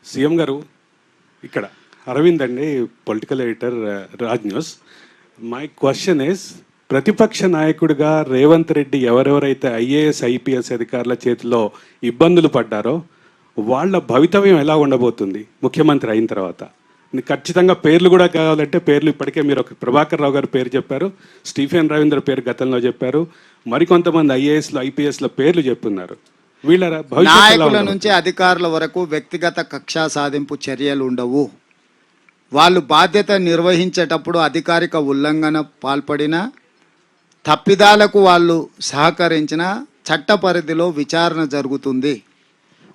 CM గారు, ఇక్కడ అరవింద్ అండి, political editor, Raj news. My question is, ప్రతిపక్ష నాయకుడిగా రేవంత్ రెడ్డి ఎవరెవరైతే ఐఏఎస్ ఐపీఎస్ అధికారుల చేతిలో ఇబ్బందులు పడ్డారో వాళ్ళ భవితవ్యం ఎలా ఉండబోతుంది ముఖ్యమంత్రి అయిన తర్వాత? ఖచ్చితంగా పేర్లు కూడా కావాలంటే పేర్లు ఇప్పటికే మీరు ఒక ప్రభాకర్ రావు గారి పేరు చెప్పారు, స్టీఫెన్ రవీంద్ర పేరు గతంలో చెప్పారు, మరికొంతమంది ఐఏఎస్లు ఐపీఎస్ల పేర్లు చెప్తున్నారు. వీళ్ళ నాయకుల నుంచి అధికారుల వరకు వ్యక్తిగత కక్షా సాధింపు చర్యలు ఉండవు. వాళ్ళు బాధ్యత నిర్వహించేటప్పుడు అధికారిక ఉల్లంఘన పాల్పడిన, తప్పిదాలకు వాళ్ళు సహకరించిన చట్ట పరిధిలో విచారణ జరుగుతుంది.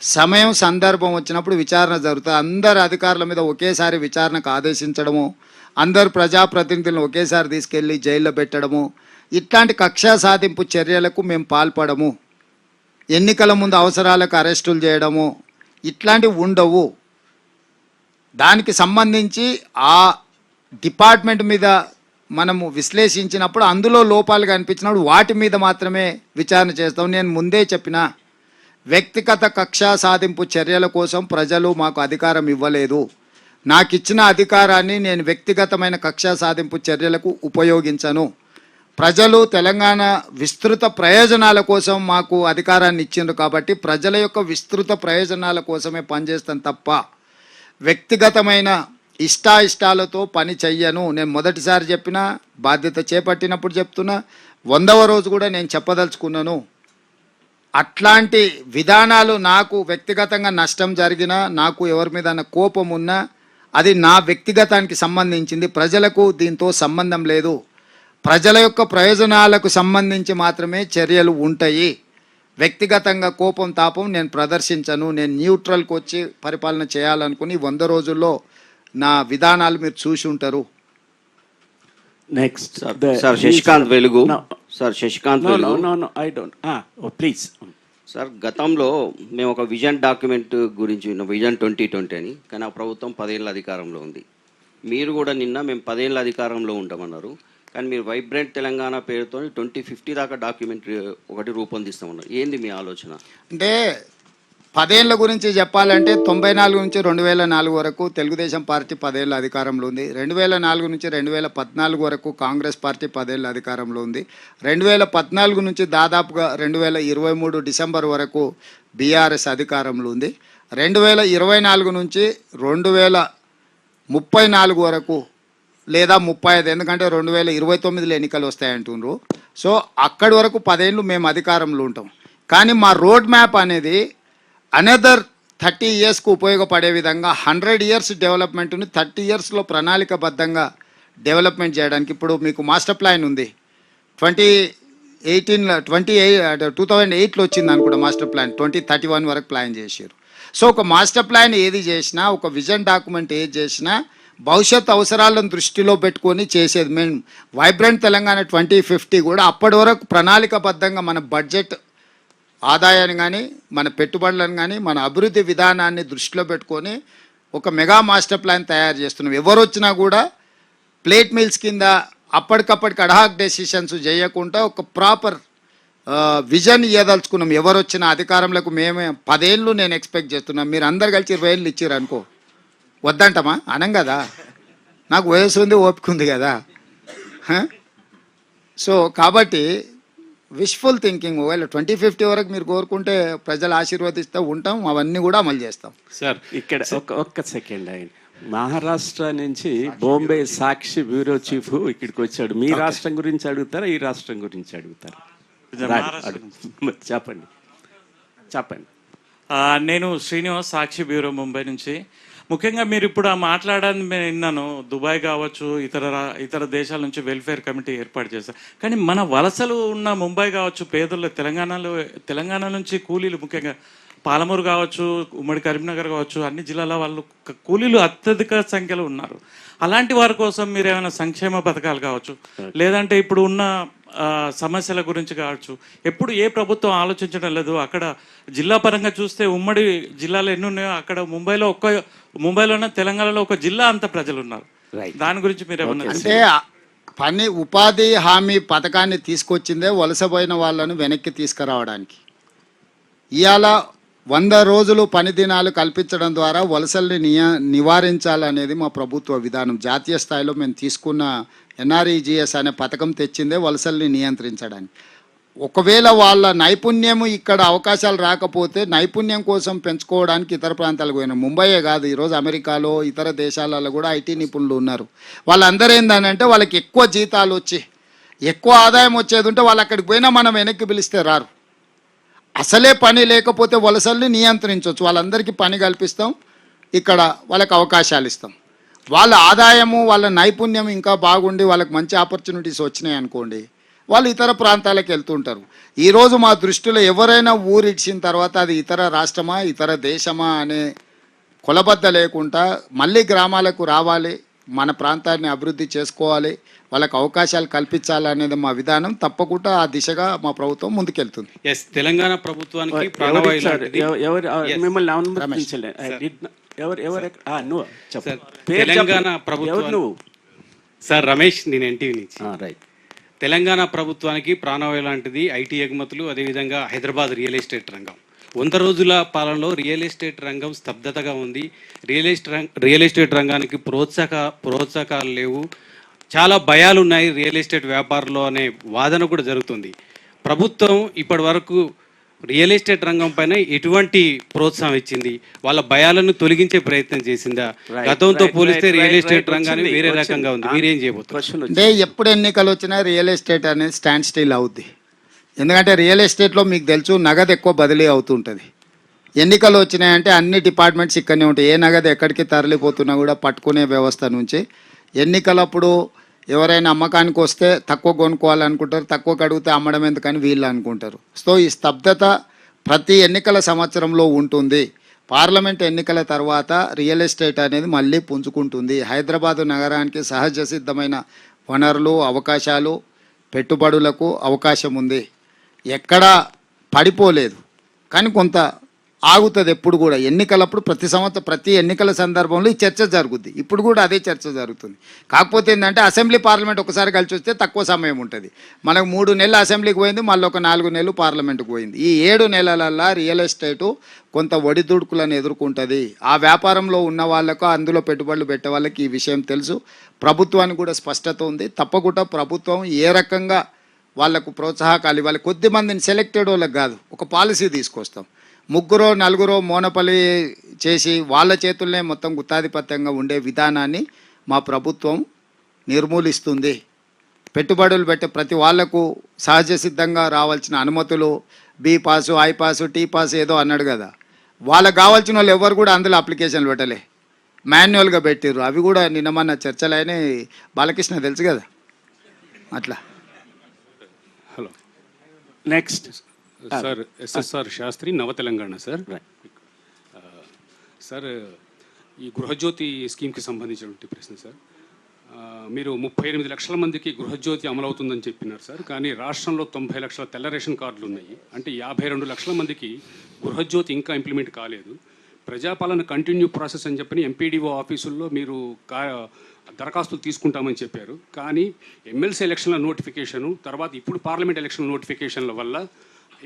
సమయం సందర్భం వచ్చినప్పుడు విచారణ జరుగుతుంది. అందరు అధికారుల మీద ఒకేసారి విచారణకు ఆదేశించడము, అందరు ప్రజాప్రతినిధులను ఒకేసారి తీసుకెళ్ళి జైల్లో పెట్టడము, ఇట్లాంటి కక్షా సాధింపు చర్యలకు మేము పాల్పడము. ఎన్నికల ముందు అవసరాలకు అరెస్టులు చేయడము ఇట్లాంటివి ఉండవు. దానికి సంబంధించి ఆ డిపార్ట్మెంట్ మీద మనము విశ్లేషించినప్పుడు అందులో లోపాలు కనిపించినప్పుడు వాటి మీద మాత్రమే విచారణ చేస్తాం. నేను ముందే చెప్పిన, వ్యక్తిగత కక్షా సాధింపు చర్యల కోసం ప్రజలు మాకు అధికారం ఇవ్వలేదు. నాకు ఇచ్చిన అధికారాన్ని నేను వ్యక్తిగతమైన కక్షా సాధింపు చర్యలకు ఉపయోగించను. ప్రజలు తెలంగాణ విస్తృత ప్రయోజనాల కోసం మాకు అధికారాన్ని ఇచ్చిండ్రు కాబట్టి ప్రజల యొక్క విస్తృత ప్రయోజనాల కోసమే పనిచేస్తాను తప్ప వ్యక్తిగతమైన ఇష్టాయిష్టాలతో పని చెయ్యను. నేను మొదటిసారి చెప్పిన, బాధ్యత చేపట్టినప్పుడు చెప్తున్నా, 100వ రోజు కూడా నేను చెప్పదలుచుకున్నాను. అట్లాంటి విధానాలు నాకు వ్యక్తిగతంగా నష్టం జరిగినా, నాకు ఎవరి మీద కోపం ఉన్నా అది నా వ్యక్తిగతానికి సంబంధించింది. ప్రజలకు దీంతో సంబంధం లేదు. ప్రజల యొక్క ప్రయోజనాలకు సంబంధించి మాత్రమే చర్యలు ఉంటాయి. వ్యక్తిగతంగా కోపం తాపం నేను ప్రదర్శించను. నేను న్యూట్రల్కి వచ్చి పరిపాలన చేయాలనుకుని 100 రోజుల్లో నా విధానాలు మీరు చూసి ఉంటారు. నెక్స్ట్ సార్ శశికాంత్ వెలుగు. సార్ శశికాంత్ ప్లీజ్ సార్, గతంలో మేము ఒక విజన్ డాక్యుమెంట్ గురించి విన్నాం, విజన్ 2020 అని. కానీ ఆ ప్రభుత్వం 10 ఏళ్ళ అధికారంలో ఉంది. మీరు కూడా నిన్న మేము 10 ఏళ్ళ అధికారంలో ఉంటామన్నారు. కానీ మీరు వైబ్రెంట్ తెలంగాణ పేరుతో 2050 దాకా డాక్యుమెంట్ ఒకటి రూపొందిస్తామన్నారు. ఏంది మీ ఆలోచన? అంటే 10 ఏళ్ళ గురించి చెప్పాలంటే 94 నుంచి 2004 వరకు తెలుగుదేశం పార్టీ 10 ఏళ్ళ అధికారంలో ఉంది. 2004 నుంచి 2014 వరకు కాంగ్రెస్ పార్టీ 10 ఏళ్ళ అధికారంలో ఉంది. 2014 నుంచి దాదాపుగా 2023 డిసెంబర్ వరకు బీఆర్ఎస్ అధికారంలో ఉంది. 2024 నుంచి 2034 వరకు లేదా 35, ఎందుకంటే 2029లో ఎన్నికలు వస్తాయంటున్నారు. సో అక్కడి వరకు 10 ఏళ్ళు మేము అధికారంలో ఉంటాం. కానీ మా రోడ్ మ్యాప్ అనేది అనదర్ 30 ఇయర్స్కు ఉపయోగపడే విధంగా 100 ఇయర్స్ డెవలప్మెంట్ని 30 ఇయర్స్లో ప్రణాళికబద్ధంగా డెవలప్మెంట్ చేయడానికి ఇప్పుడు మీకు మాస్టర్ ప్లాన్ ఉంది. 2008లో వచ్చింది అనుకుంటా మాస్టర్ ప్లాన్. 2031 వరకు ప్లాన్ చేశారు. సో ఒక మాస్టర్ ప్లాన్ ఏది చేసినా, ఒక విజన్ డాక్యుమెంట్ ఏది చేసినా భవిష్యత్ అవసరాలను దృష్టిలో పెట్టుకొని చేసేది. మేము వైబ్రెంట్ తెలంగాణ 2050 కూడా అప్పటి వరకు ప్రణాళికబద్ధంగా మన బడ్జెట్ ఆదాయాన్ని కానీ, మన పెట్టుబడులను కానీ, మన అభివృద్ధి విధానాన్ని దృష్టిలో పెట్టుకొని ఒక మెగా మాస్టర్ ప్లాన్ తయారు చేస్తున్నాం. ఎవరు వచ్చినా కూడా ప్లేట్ మీల్స్ కింద అప్పటికప్పటికి అడ్హాక్ డెసిషన్స్ చేయకుండా ఒక ప్రాపర్ విజన్ ఇవ్వదలుచుకున్నాం. ఎవరు వచ్చినా అధికారంలోకి మేమే 10 ఏళ్ళు నేను ఎక్స్పెక్ట్ చేస్తున్నాం. మీరు అందరు కలిసి 20 ఏళ్ళు ఇచ్చారు అనుకో, వద్దంటమా? అనం కదా, నాకు వయసు ఉంది, ఓపిక ఉంది కదా. సో కాబట్టి విష్ఫుల్ థింకింగ్. ఒకవేళ 2050 వరకు మీరు కోరుకుంటే ప్రజలు ఆశీర్వదిస్తూ ఉంటాం, అవన్నీ కూడా అమలు చేస్తాం. సార్ ఇక్కడ ఒక్క సెకండ్, ఆయన మహారాష్ట్ర నుంచి బాంబే సాక్షి బ్యూరో చీఫ్ ఇక్కడికి వచ్చాడు. మీ రాష్ట్రం గురించి అడుగుతారా, ఈ రాష్ట్రం గురించి అడుగుతారా? చెప్పండి చెప్పండి. నేను శ్రీనివాస్, సాక్షి బ్యూరో ముంబై నుంచి. ముఖ్యంగా మీరు ఇప్పుడు మాట్లాడని విన్నాను, దుబాయ్ కావచ్చు, ఇతర దేశాల నుంచి వెల్ఫేర్ కమిటీ ఏర్పాటు చేస్తారు. కానీ మన వలసలు ఉన్న ముంబై కావచ్చు, పేదలు తెలంగాణ నుంచి కూలీలు, ముఖ్యంగా పాలమూరు కావచ్చు, ఉమ్మడి కరీంనగర్ కావచ్చు, అన్ని జిల్లాల వాళ్ళు కూలీలు అత్యధిక సంఖ్యలో ఉన్నారు. అలాంటి వారి కోసం మీరు ఏమైనా సంక్షేమ పథకాలు కావచ్చు, లేదంటే ఇప్పుడు ఉన్న సమస్యల గురించి కావచ్చు, ఎప్పుడు ఏ ప్రభుత్వం ఆలోచించడం లేదు. అక్కడ జిల్లా పరంగా చూస్తే ఉమ్మడి జిల్లాలు ఎన్ని ఉన్నాయో అక్కడ ముంబైలోనే తెలంగాణలో ఒక జిల్లా అంత ప్రజలు ఉన్నారు. దాని గురించి మీరు ఏమన్నా? అంటే పని ఉపాధి హామీ పథకాన్ని తీసుకొచ్చిందే వలసపోయిన వాళ్ళను వెనక్కి తీసుకురావడానికి. ఇవాళ 100 రోజులు పని దినాలు కల్పించడం ద్వారా వలసల్ని నివారించాలనేది మా ప్రభుత్వ విధానం. జాతీయ స్థాయిలో మేము తీసుకున్న ఎన్ఆర్ఈజిఎస్ అనే పథకం తెచ్చిందే వలసల్ని నియంత్రించడానికి. ఒకవేళ వాళ్ళ నైపుణ్యము ఇక్కడ అవకాశాలు రాకపోతే నైపుణ్యం కోసం పెంచుకోవడానికి ఇతర ప్రాంతాలకు పోయినా, ముంబయే కాదు, ఈరోజు అమెరికాలో ఇతర దేశాలలో కూడా ఐటీ నిపుణులు ఉన్నారు. వాళ్ళందరూ ఏంటంటే వాళ్ళకి ఎక్కువ జీతాలు వచ్చి ఎక్కువ ఆదాయం వచ్చేది ఉంటే వాళ్ళు అక్కడికి పోయినా మనం వెనక్కి పిలిస్తే రారు. అసలే పని లేకపోతే వలసల్ని నియంత్రించవచ్చు. వాళ్ళందరికీ పని కల్పిస్తాం, ఇక్కడ వాళ్ళకి అవకాశాలు ఇస్తాం. వాళ్ళ ఆదాయము వాళ్ళ నైపుణ్యం ఇంకా బాగుండి వాళ్ళకి మంచి ఆపర్చునిటీస్ వచ్చినాయి అనుకోండి, వాళ్ళు ఇతర ప్రాంతాలకు వెళ్తుంటారు. ఈరోజు మా దృష్టిలో ఎవరైనా ఊరు ఇచ్చిన తర్వాత అది ఇతర రాష్ట్రమా ఇతర దేశమా అనే కొలబద్ద లేకుండా మళ్ళీ గ్రామాలకు రావాలి, మన ప్రాంతాన్ని అభివృద్ధి చేసుకోవాలి, వాళ్ళకు అవకాశాలు కల్పించాలనేది మా విధానం. తప్పకుండా ఆ దిశగా మా ప్రభుత్వం ముందుకెళ్తుంది. ఎస్, తెలంగాణ ప్రభుత్వానికి ఎవరు ప్రాణవాయు ఇచ్చారు? లాంటిది. ఎవరు Yes. మిమ్మల్ని అనుమతించలే. ఎవరు నువ్వు చెప్పు. సార్, పేరు తెలంగాణ చెప్పు. ప్రభుత్వం- ఎవరు నువ్వు? సార్ రమేష్, నేను ఎన్టీవీ నుంచి. రైట్. తెలంగాణ ప్రభుత్వానికి ప్రాణవాయు లాంటిది ఐటీ ఎగుమతులు, అదేవిధంగా హైదరాబాద్ రియల్ ఎస్టేట్ రంగం. 100 రోజుల పాలనలో రియల్ ఎస్టేట్ రంగం స్తబ్దతగా ఉంది. రియల్ ఎస్టేట్ రంగానికి ప్రోత్సాహకాలు లేవు. చాలా భయాలు ఉన్నాయి రియల్ ఎస్టేట్ వ్యాపారంలో అనే వాదన కూడా జరుగుతుంది. ప్రభుత్వం ఇప్పటి వరకు రియల్ ఎస్టేట్ రంగం పైన ఎటువంటి ప్రోత్సాహం ఇచ్చింది? వాళ్ళ భయాలను తొలగించే ప్రయత్నం చేసిందా? గతంతో పోలిస్తే రియల్ ఎస్టేట్ రంగాన్ని వేరే రకంగా ఉంది. మీరేం చేయబోతున్నారు? అంటే ఎప్పుడు ఎన్నికలు వచ్చినా రియల్ ఎస్టేట్ అనేది స్టాండ్ స్టిల్ అవుద్ది. ఎందుకంటే రియల్ ఎస్టేట్లో మీకు తెలుసు నగదు ఎక్కువ బదిలీ అవుతుంటుంది. ఎన్నికలు వచ్చినాయంటే అన్ని డిపార్ట్మెంట్స్ ఇక్కడనే ఉంటాయి. ఏ నగదు ఎక్కడికి తరలిపోతున్నా కూడా పట్టుకునే వ్యవస్థ నుంచి ఎన్నికలప్పుడు ఎవరైనా అమ్మకానికి వస్తే తక్కువ కొనుక్కోవాలనుకుంటారు, తక్కువ కడిగితే అమ్మడం ఎందుకని వీళ్ళు అనుకుంటారు. సో ఈ స్తబ్దత ప్రతి ఎన్నికల సంవత్సరంలో ఉంటుంది. పార్లమెంట్ ఎన్నికల తర్వాత రియల్ ఎస్టేట్ అనేది మళ్ళీ పుంజుకుంటుంది. హైదరాబాదు నగరానికి సహజ సిద్ధమైన వనరులు, అవకాశాలు, పెట్టుబడులకు అవకాశం ఉంది. ఎక్కడా పడిపోలేదు, కానీ కొంత ఆగుతుంది. ఎప్పుడు కూడా ఎన్నికలప్పుడు ప్రతి ఎన్నికల సందర్భంలో ఈ చర్చ జరుగుద్ది. ఇప్పుడు కూడా అదే చర్చ జరుగుతుంది. కాకపోతే ఏంటంటే అసెంబ్లీ పార్లమెంట్ ఒకసారి కలిసి వస్తే తక్కువ సమయం ఉంటుంది. మనకు 3 నెలలు అసెంబ్లీకి పోయింది, మళ్ళీ ఒక 4 నెలలు పార్లమెంట్కి పోయింది. ఈ 7 నెలలల్లో రియల్ ఎస్టేటు కొంత ఒడిదుడుకులను ఎదుర్కొంటుంది. ఆ వ్యాపారంలో ఉన్న వాళ్ళకు, అందులో పెట్టుబడులు పెట్టే వాళ్ళకి ఈ విషయం తెలుసు. ప్రభుత్వానికి కూడా స్పష్టత ఉంది. తప్పకుండా ప్రభుత్వం ఏ రకంగా వాళ్లకు ప్రోత్సాహకాలు ఇవ్వాలి. కొద్ది మందిని సెలెక్టెడ్ వాళ్ళకి కాదు, ఒక పాలసీ తీసుకొస్తాం. 3 4 మోనపలి చేసి వాళ్ళ చేతుల్నే మొత్తం గుత్తాధిపత్యంగా ఉండే విధానాన్ని మా ప్రభుత్వం నిర్మూలిస్తుంది. పెట్టుబడులు పెట్టే ప్రతి వాళ్లకు సహజ సిద్ధంగా రావాల్సిన అనుమతులు, B pass, I pass, T pass ఏదో అన్నాడు కదా, వాళ్ళకు కావాల్సిన వాళ్ళు ఎవరు కూడా అందులో అప్లికేషన్లు పెట్టలే, మాన్యువల్గా పెట్టిర్రు. అవి కూడా నిన్నమన్న చర్చలైన బాలకృష్ణ తెలుసు కదా. అట్లా. Hello next sir, SSR Sastri, Nava Telangana. Sir sir, ఈ గృహజ్యోతి స్కీమ్కి సంబంధించినటువంటి ప్రశ్న సార్. మీరు 38 లక్షల మందికి గృహజ్యోతి అమలవుతుందని చెప్పినారు సార్, కానీ రాష్ట్రంలో 90 లక్షల తెల్ల రేషన్ కార్డులు ఉన్నాయి. అంటే 52 లక్షల మందికి గృహజ్యోతి ఇంకా ఇంప్లిమెంట్ కాలేదు. ప్రజాపాలన కంటిన్యూ ప్రాసెస్ అని చెప్పని ఎంపీడీఓ ఆఫీసుల్లో మీరు దరఖాస్తులు తీసుకుంటామని చెప్పారు. కానీ ఎమ్మెల్సీ ఎలక్షన్ల నోటిఫికేషను, తర్వాత ఇప్పుడు పార్లమెంట్ ఎలక్షన్ నోటిఫికేషన్ల వల్ల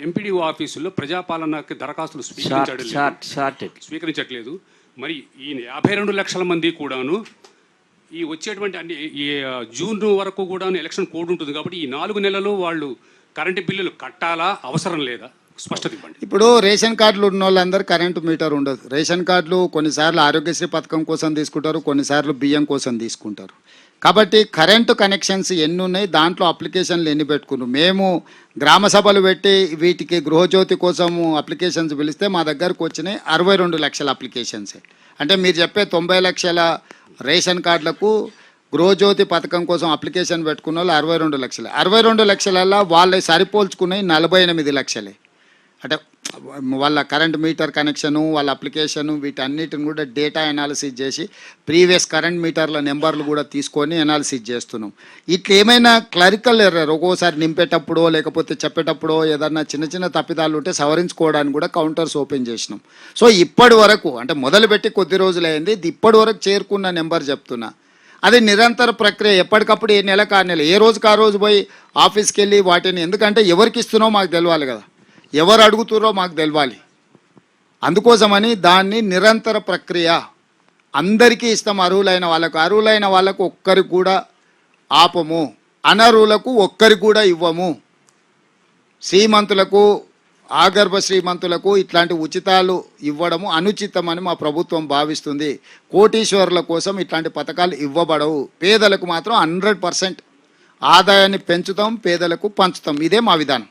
ఎంపీడీఓ ఆఫీసుల్లో ప్రజాపాలనకి దరఖాస్తులు స్వీకరించట్లేదు. మరి ఈ 52 లక్షల మంది కూడాను ఈ వచ్చేటువంటి అన్ని ఈ జూన్ వరకు కూడా ఎలక్షన్ కోడ్ ఉంటుంది కాబట్టి ఈ 4 నెలలు వాళ్ళు కరెంటు బిల్లులు కట్టాలా, అవసరం లేదా? స్పష్టత ఇవ్వండి. ఇప్పుడు రేషన్ కార్డులు ఉన్న వాళ్ళందరూ కరెంటు మీటర్ ఉండదు. రేషన్ కార్డులు కొన్నిసార్లు ఆరోగ్యశ్రీ పథకం కోసం తీసుకుంటారు, కొన్నిసార్లు బియ్యం కోసం తీసుకుంటారు. కాబట్టి కరెంటు కనెక్షన్స్ ఎన్ని ఉన్నాయి, దాంట్లో అప్లికేషన్లు ఎన్ని పెట్టుకున్నాం. మేము గ్రామ సభలు పెట్టి వీటికి గృహజ్యోతి కోసము అప్లికేషన్స్ పిలిస్తే మా దగ్గరకు వచ్చినాయి 62 లక్షల అప్లికేషన్సే. అంటే మీరు చెప్పే 90 లక్షల రేషన్ కార్డులకు గృహజ్యోతి పథకం కోసం అప్లికేషన్ పెట్టుకున్న వాళ్ళు 62 లక్షలే. 62 లక్షలల్లో వాళ్ళే సరిపోల్చుకున్నాయి 48 లక్షలే. అంటే వాళ్ళ కరెంట్ మీటర్ కనెక్షను, వాళ్ళ అప్లికేషను, వీటన్నిటిని కూడా డేటా ఎనాలిసిస్ చేసి ప్రీవియస్ కరెంట్ మీటర్ల నెంబర్లు కూడా తీసుకొని ఎనాలిసిస్ చేస్తున్నాం. ఇట్లా ఏమైనా క్లరికల్ ఎర్రర్ ఒక్కోసారి నింపేటప్పుడో లేకపోతే చెప్పేటప్పుడో ఏదన్నా చిన్న తప్పిదాలు ఉంటే సవరించుకోవడానికి కూడా కౌంటర్స్ ఓపెన్ చేసినాం. సో ఇప్పటి వరకు అంటే మొదలుపెట్టి కొద్ది రోజులైంది, ఇప్పటి వరకు చేరుకున్న నెంబర్ చెప్తున్నా. అది నిరంతర ప్రక్రియ, ఎప్పటికప్పుడు ఏ నెలకు ఆ నెల, ఏ రోజుకి ఆ రోజు పోయి ఆఫీస్కి వెళ్ళి వాటిని, ఎందుకంటే ఎవరికి ఇస్తున్నామో మాకు తెలియాలి కదా, ఎవరు అడుగుతున్నారో మాకు తెలియాలి. అందుకోసమని దాన్ని నిరంతర ప్రక్రియ, అందరికీ ఇస్తాం. అర్హులైన వాళ్ళకు ఒక్కరికి కూడా ఆపము, అనర్హులకు ఒక్కరికి కూడా ఇవ్వము. శ్రీమంతులకు, ఆగర్భ శ్రీమంతులకు ఇట్లాంటి ఉచితాలు ఇవ్వడము అనుచితమని మా ప్రభుత్వం భావిస్తుంది. కోటీశ్వరుల కోసం ఇట్లాంటి పథకాలు ఇవ్వబడవు. పేదలకు మాత్రం 100% ఆదాయాన్ని పెంచుతాం, పేదలకు పంచుతాం. ఇదే మా విధానం.